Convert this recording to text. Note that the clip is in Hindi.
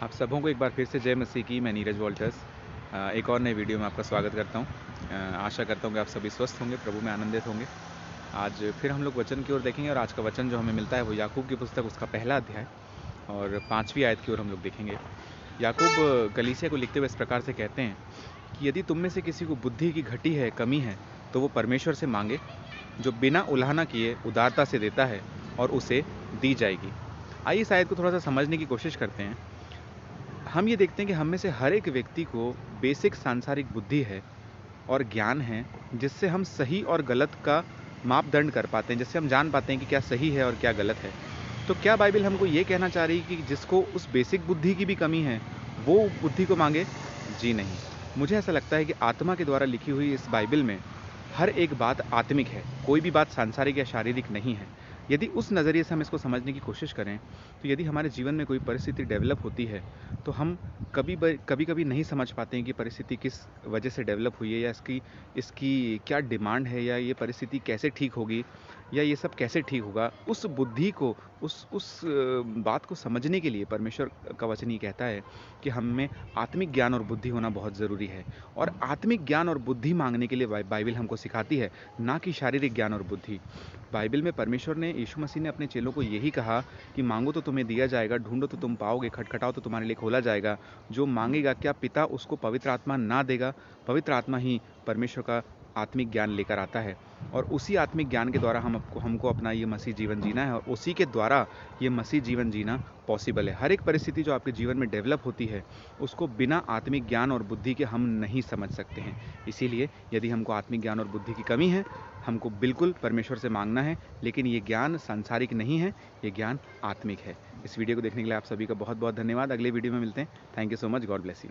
आप सबों को एक बार फिर से जय मसीह की। मैं नीरज वॉल्टर्स एक और नए वीडियो में आपका स्वागत करता हूं। आशा करता हूं कि आप सभी स्वस्थ होंगे, प्रभु में आनंदित होंगे। आज फिर हम लोग वचन की ओर देखेंगे और आज का वचन जो हमें मिलता है वो याकूब की पुस्तक उसका पहला अध्याय और 5वीं आयत की ओर हम लोग देखेंगे। याकूब कलीसिया को लिखते हुए इस प्रकार से कहते हैं कि यदि तुम में से किसी को बुद्धि की घटी है, कमी है, तो वो परमेश्वर से मांगे, जो बिना उलाहना किए उदारता से देता है और उसे दी जाएगी। आइए इस आयत को थोड़ा सा समझने की कोशिश करते हैं। हम ये देखते हैं कि हम में से हर एक व्यक्ति को बेसिक सांसारिक बुद्धि है और ज्ञान है, जिससे हम सही और गलत का मापदंड कर पाते हैं, जिससे हम जान पाते हैं कि क्या सही है और क्या गलत है। तो क्या बाइबल हमको ये कहना चाह रही है कि जिसको उस बेसिक बुद्धि की भी कमी है वो बुद्धि को मांगे? जी नहीं। मुझे ऐसा लगता है कि आत्मा के द्वारा लिखी हुई इस बाइबल में हर एक बात आत्मिक है, कोई भी बात सांसारिक या शारीरिक नहीं है। यदि उस नज़रिए से हम इसको समझने की कोशिश करें, तो यदि हमारे जीवन में कोई परिस्थिति डेवलप होती है, तो हम कभी कभी नहीं समझ पाते हैं कि परिस्थिति किस वजह से डेवलप हुई है, या इसकी इसकी क्या डिमांड है, या ये परिस्थिति कैसे ठीक होगी, या ये सब कैसे ठीक होगा। उस बुद्धि को, उस बात को समझने के लिए परमेश्वर का वचन ये कहता है कि हम में आत्मिक ज्ञान और बुद्धि होना बहुत ज़रूरी है। और आत्मिक ज्ञान और बुद्धि मांगने के लिए बाइबल हमको सिखाती है, ना कि शारीरिक ज्ञान और बुद्धि। बाइबल में परमेश्वर ने, यीशु मसीह ने अपने चेलों को यही कहा कि मांगो तो तुम्हें दिया जाएगा, ढूंढो तो तुम पाओगे, खटखटाओ तो तुम्हारे लिए खोला जाएगा। जो मांगेगा, क्या पिता उसको पवित्र आत्मा ना देगा? पवित्र आत्मा ही परमेश्वर का आत्मिक ज्ञान लेकर आता है, और उसी आत्मिक ज्ञान के द्वारा हमको अपना ये मसीह जीवन जीना है, और उसी के द्वारा ये मसीह जीवन जीना पॉसिबल है। हर एक परिस्थिति जो आपके जीवन में डेवलप होती है, उसको बिना आत्मिक ज्ञान और बुद्धि के हम नहीं समझ सकते हैं। इसीलिए यदि हमको आत्मिक ज्ञान और बुद्धि की कमी है, हमको बिल्कुल परमेश्वर से मांगना है, लेकिन ये ज्ञान सांसारिक नहीं है, ये ज्ञान आत्मिक है। इस वीडियो को देखने के लिए आप सभी का बहुत बहुत धन्यवाद। अगले वीडियो में मिलते हैं। Thank you so much. God bless you.